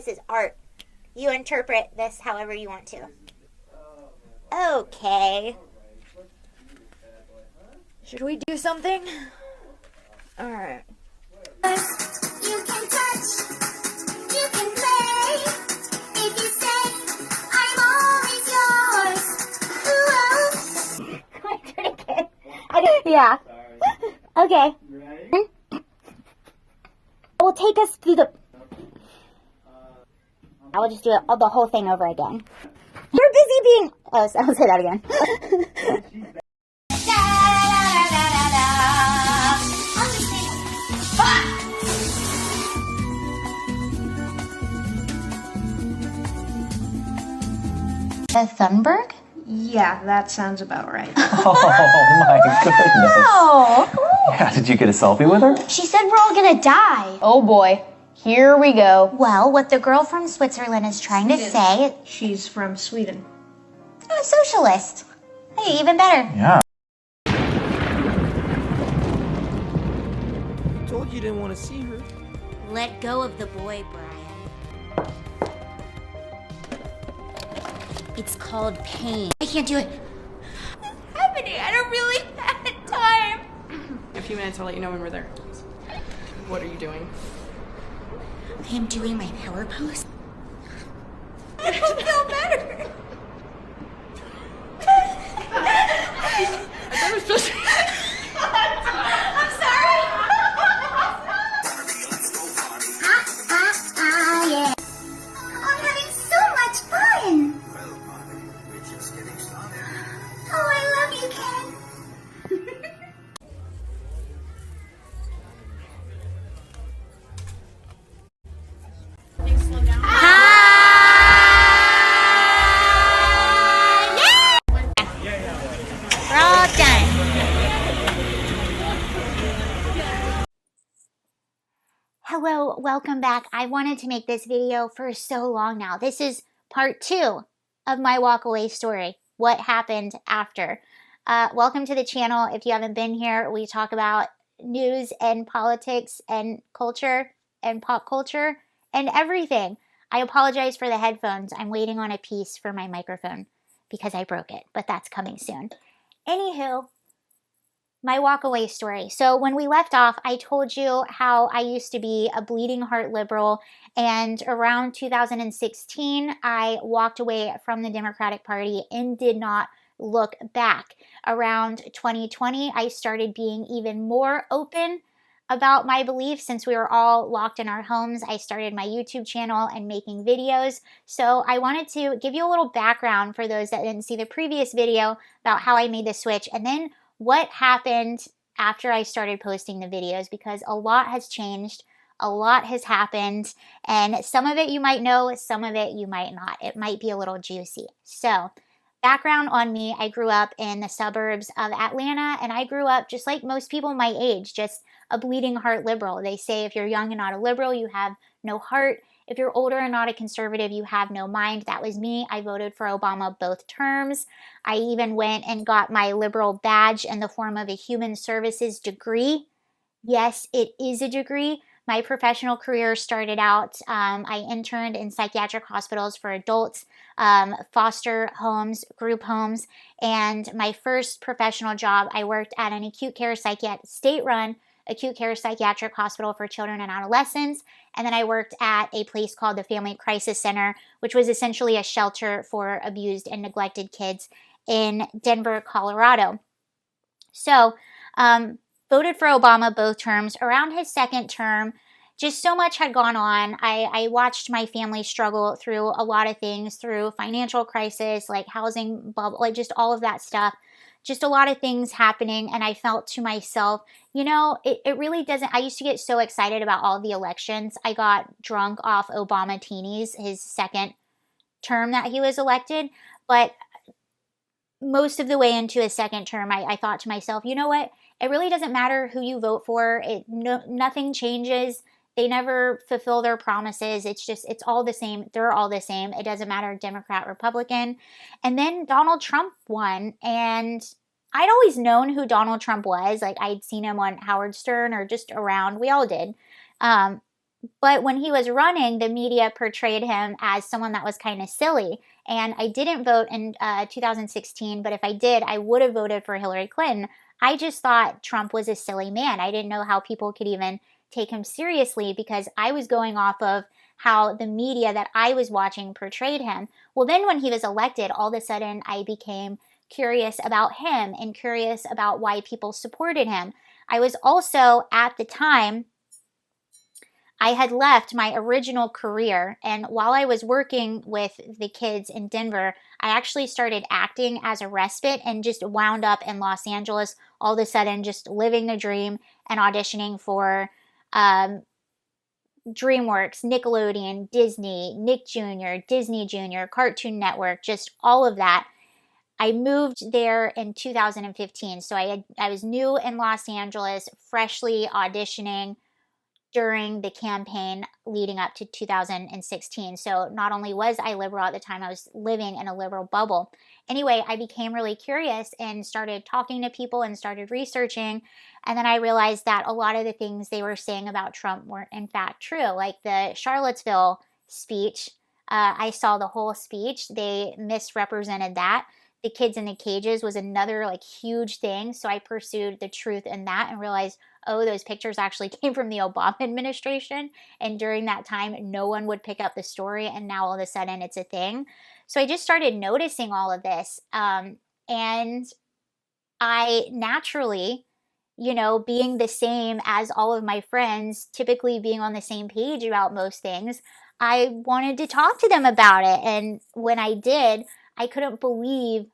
This is art. You interpret this however you want to. Okay. Should we do something? Alright. You can touch, you can play. If you say, I'm always yours. Ooh, I did it again. Yeah. Okay. It will take us through the... I will just do it, the whole thing over again. You're busy being... Oh, I'll say that again. Thunberg? Yeah, that sounds about right. Oh my goodness. Oh, Yeah, did you get a selfie with her? she said we're all gonna die. Oh boy. Here we go. Well, what the girl from Switzerland is trying to say, She's from Sweden. a socialist. Hey, even better. Yeah. Told you didn't want to see her. Let go of the boy, Brian. It's called pain. I can't do it. What's happening? I don't really have time. A few minutes, I'll let you know when we're there. What are you doing? I am doing my power pose. I don't feel better. I thought it was supposed to... I'm sorry. Yeah. I'm having so much fun. Oh, I love you, Ken. We're all done. Hello, welcome back. I wanted to make this video for so long now. This is part 2 of my walkaway story. What happened after? Welcome to the channel. If you haven't been here, we talk about news and politics and culture and pop culture and everything. I apologize for the headphones. I'm waiting on a piece for my microphone because I broke it, but that's coming soon. Anywho, my walkaway story. So when we left off, I told you how I used to be a bleeding heart liberal, and around 2016, I walked away from the Democratic Party and did not look back. Around 2020, I started being even more open about my beliefs. Since we were all locked in our homes, I started my YouTube channel and making videos. So I wanted to give you a little background for those that didn't see the previous video about how I made the switch, and then what happened after I started posting the videos, because a lot has changed, a lot has happened, and some of it you might know, some of it you might not. It might be a little juicy. So, background on me, I grew up in the suburbs of Atlanta, and I grew up just like most people my age, just a bleeding heart liberal. They say if you're young and not a liberal, you have no heart. If you're older and not a conservative, you have no mind. That was me. I voted for Obama both terms. I even went and got my liberal badge in the form of a human services degree. Yes, it is a degree. My professional career started out, I interned in psychiatric hospitals for adults, foster homes, group homes, and my first professional job, I worked at an acute care state-run acute care psychiatric hospital for children and adolescents. And then I worked at a place called the Family Crisis Center, which was essentially a shelter for abused and neglected kids in Denver, Colorado. So, voted for Obama both terms. Around his second term, just so much had gone on. I watched my family struggle through a lot of things, through financial crisis, like housing bubble, like just all of that stuff. Just a lot of things happening, and I felt to myself, you know, it really doesn't, I used to get so excited about all the elections. I got drunk off Obama Teenies, his second term that he was elected, but most of the way into his second term, I thought to myself, you know what, it really doesn't matter who you vote for, nothing changes. They never fulfill their promises. It's all the same. They're all the same. It doesn't matter, Democrat, Republican. And then Donald Trump won, and I'd always known who Donald Trump was. Like, I'd seen him on Howard Stern or just around. We all did. But when he was running, the media portrayed him as someone that was kind of silly. And I didn't vote in 2016, but if I did, I would have voted for Hillary Clinton. I just thought Trump was a silly man. I didn't know how people could even take him seriously because I was going off of how the media that I was watching portrayed him. Well, then when he was elected, all of a sudden I became curious about him and curious about why people supported him. I was also, at the time, I had left my original career, and while I was working with the kids in Denver, I actually started acting as a respite and just wound up in Los Angeles, all of a sudden just living the dream and auditioning for DreamWorks, Nickelodeon, Disney, Nick Jr., Disney Jr., Cartoon Network, just all of that. I moved there in 2015, so I was new in Los Angeles, freshly auditioning during the campaign leading up to 2016. So not only was I liberal at the time, I was living in a liberal bubble. Anyway, I became really curious and started talking to people and started researching. And then I realized that a lot of the things they were saying about Trump weren't in fact true. Like the Charlottesville speech, I saw the whole speech. They misrepresented that. The kids in the cages was another like huge thing. So I pursued the truth in that and realized, oh, those pictures actually came from the Obama administration. And during that time, no one would pick up the story. And now all of a sudden it's a thing. So I just started noticing all of this. And I naturally, being the same as all of my friends, typically being on the same page about most things, I wanted to talk to them about it. And when I did, I couldn't believe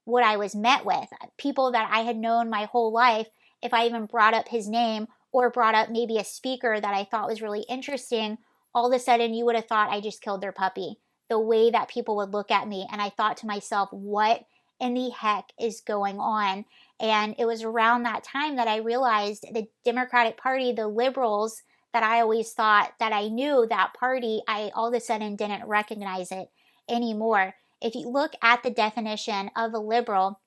what I was met with. People that I had known my whole life, if I even brought up his name or brought up maybe a speaker that I thought was really interesting, all of a sudden you would have thought I just killed their puppy. The way that people would look at me. And I thought to myself, what in the heck is going on? And it was around that time that I realized the Democratic Party, the liberals that I always thought that I knew, that party, I all of a sudden didn't recognize it anymore. If you look at the definition of a liberal,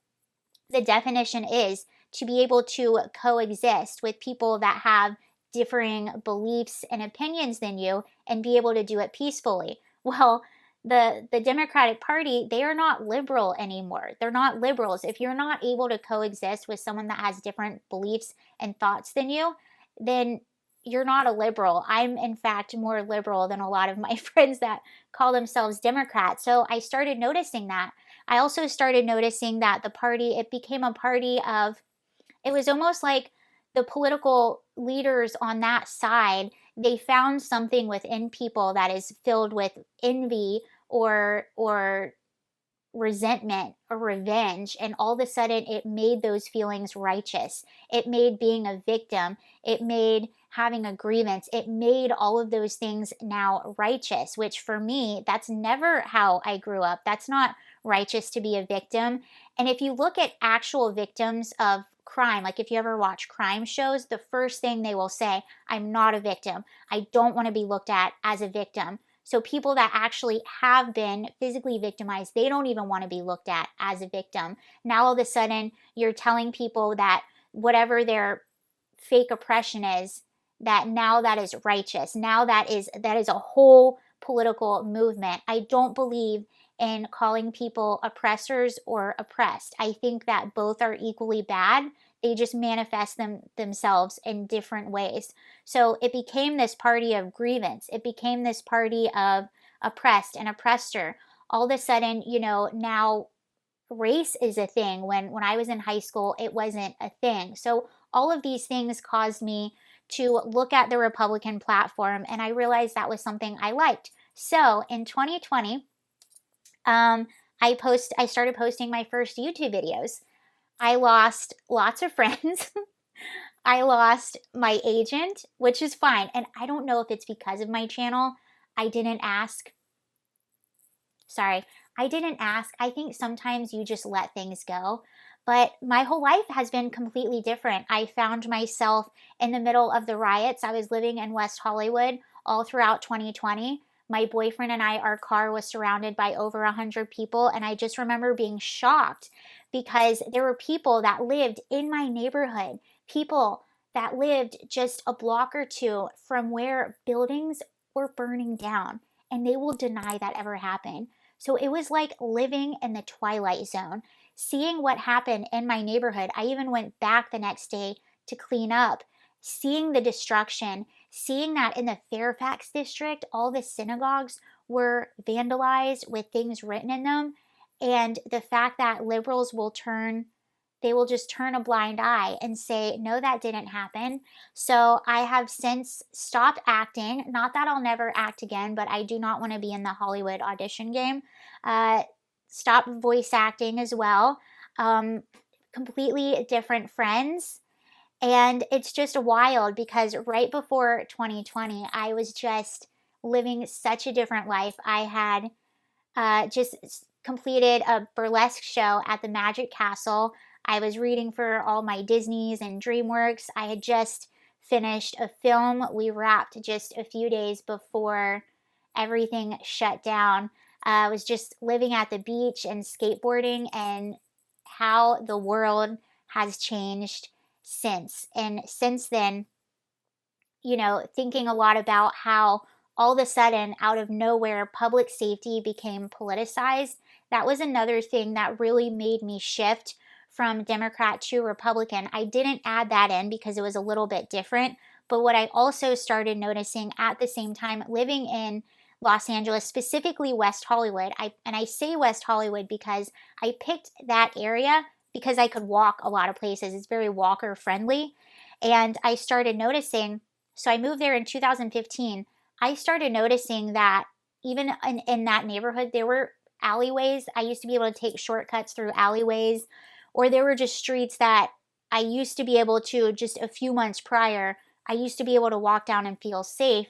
the definition is to be able to coexist with people that have differing beliefs and opinions than you and be able to do it peacefully. Well, the Democratic Party, they are not liberal anymore. They're not liberals. If you're not able to coexist with someone that has different beliefs and thoughts than you, then you're not a liberal. I'm, in fact, more liberal than a lot of my friends that call themselves Democrats. So I started noticing that. I also started noticing that the party, it became a party of, it was almost like the political leaders on that side, they found something within people that is filled with envy or resentment or revenge, and all of a sudden it made those feelings righteous. It made being a victim, it made having a grievance, it made all of those things now righteous, which for me, that's never how I grew up. That's not righteous to be a victim. And if you look at actual victims of crime, like if you ever watch crime shows, the first thing they will say, I'm not a victim. I don't want to be looked at as a victim. So people that actually have been physically victimized, they don't even want to be looked at as a victim. Now all of a sudden, you're telling people that whatever their fake oppression is, that now that is righteous. Now that is a whole political movement. I don't believe in calling people oppressors or oppressed. I think that both are equally bad. They just manifest themselves in different ways. So it became this party of grievance. It became this party of oppressed and oppressor. All of a sudden, now race is a thing. When I was in high school, it wasn't a thing. So all of these things caused me to look at the Republican platform, and I realized that was something I liked. So in 2020, I started posting my first YouTube videos. I lost lots of friends. I lost my agent, which is fine. And I don't know if it's because of my channel. I didn't ask. I didn't ask. I think sometimes you just let things go. But my whole life has been completely different. I found myself in the middle of the riots. I was living in West Hollywood all throughout 2020. My boyfriend and I, our car was surrounded by over 100 people. And I just remember being shocked because there were people that lived in my neighborhood, people that lived just a block or two from where buildings were burning down, and they will deny that ever happened. So it was like living in the twilight zone, seeing what happened in my neighborhood. I even went back the next day to clean up, seeing the destruction, seeing that in the Fairfax district, all the synagogues were vandalized with things written in them. And the fact that liberals will just turn a blind eye and say, no, that didn't happen. So I have since stopped acting. Not that I'll never act again, but I do not want to be in the Hollywood audition game. Stopped voice acting as well. Completely different friends. And it's just wild because right before 2020, I was just living such a different life. I had just completed a burlesque show at the Magic Castle. I was reading for all my Disneys and DreamWorks. I had just finished a film we wrapped just a few days before everything shut down. I was just living at the beach and skateboarding, and how the world has changed since. And since then, thinking a lot about how all of a sudden, out of nowhere, public safety became politicized. That was another thing that really made me shift from Democrat to Republican. I didn't add that in because it was a little bit different. But what I also started noticing at the same time living in Los Angeles, specifically West Hollywood, I say West Hollywood because I picked that area because I could walk a lot of places. It's very walker friendly. And I started noticing, so I moved there in 2015. I started noticing that even in that neighborhood, there were alleyways. I used to be able to take shortcuts through alleyways, or there were just streets that I used to be able to, just a few months prior, I used to be able to walk down and feel safe.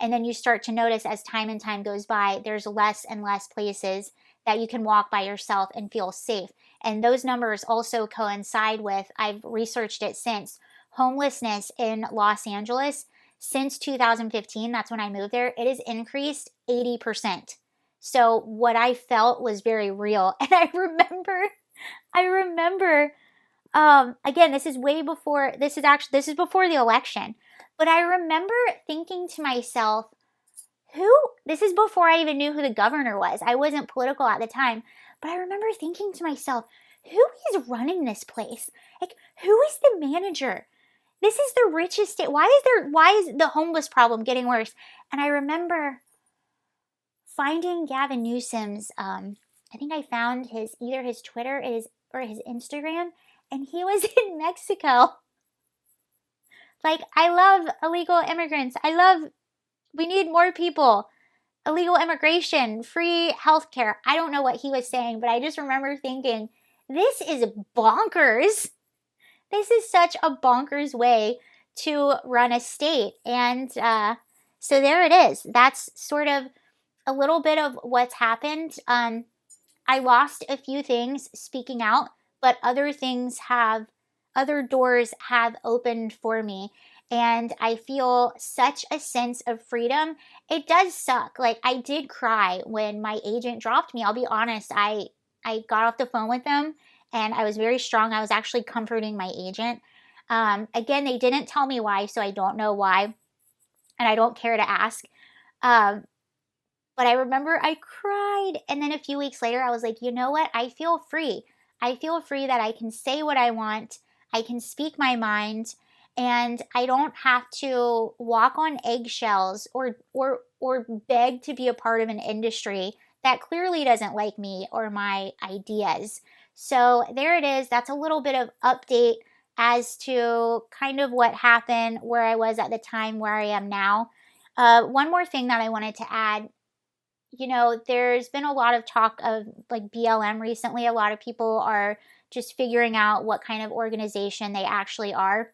And then you start to notice as time and time goes by, there's less and less places that you can walk by yourself and feel safe. And those numbers also coincide with, I've researched it since, homelessness in Los Angeles since 2015, that's when I moved there, it has increased 80%. So what I felt was very real. And I remember, again, this is before the election, but I remember thinking to myself, this is before I even knew who the governor was. I wasn't political at the time, but I remember thinking to myself, who is running this place? Like, who is the manager? This is the richest state. Why is the homeless problem getting worse? And I remember finding Gavin Newsom's, I think I found either his Twitter or his Instagram, and he was in Mexico. Like, I love illegal immigrants. We need more people. Illegal immigration, free healthcare. I don't know what he was saying, but I just remember thinking, this is bonkers. This is such a bonkers way to run a state. And so there it is. That's sort of a little bit of what's happened. I lost a few things speaking out, but other doors have opened for me. And I feel such a sense of freedom. It does suck. Like, I did cry when my agent dropped me. I'll be honest. I got off the phone with them and I was very strong. I was actually comforting my agent. Again, they didn't tell me why, so I don't know why. And I don't care to ask. But I remember I cried. And then a few weeks later, I was like, you know what? I feel free. I feel free that I can say what I want. I can speak my mind. And I don't have to walk on eggshells or beg to be a part of an industry that clearly doesn't like me or my ideas. So there it is. That's a little bit of update as to kind of what happened, where I was at the time, where I am now. One more thing that I wanted to add, there's been a lot of talk of like BLM recently. A lot of people are just figuring out what kind of organization they actually are.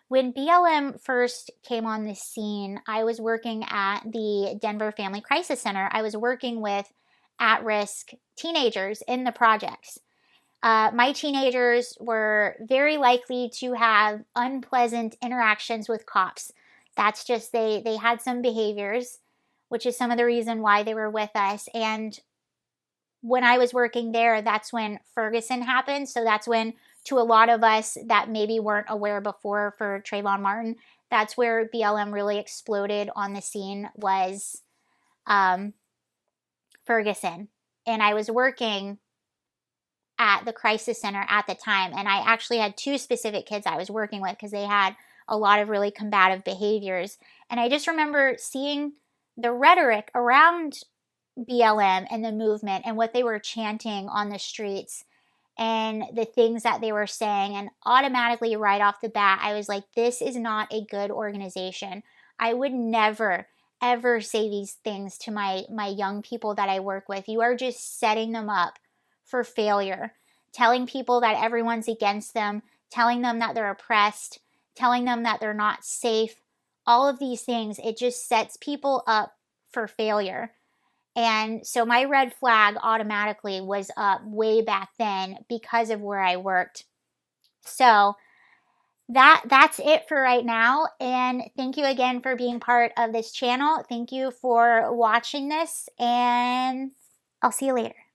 When BLM first came on the scene, I was working at the Denver Family Crisis Center. I was working with at-risk teenagers in the projects. My teenagers were very likely to have unpleasant interactions with cops. That's just, they had some behaviors, which is some of the reason why they were with us. And when I was working there, that's when Ferguson happened. So that's when to a lot of us that maybe weren't aware before for Trayvon Martin, that's where BLM really exploded on the scene, was Ferguson. And I was working at the crisis center at the time, and I actually had 2 specific kids I was working with because they had a lot of really combative behaviors. And I just remember seeing the rhetoric around BLM and the movement and what they were chanting on the streets and the things that they were saying. And automatically, right off the bat, I was like, this is not a good organization. I would never, ever say these things to my young people that I work with. You are just setting them up for failure, telling people that everyone's against them, telling them that they're oppressed, telling them that they're not safe. All of these things, it just sets people up for failure. And so my red flag automatically was up way back then because of where I worked. So that's it for right now. And thank you again for being part of this channel. Thank you for watching this, and I'll see you later.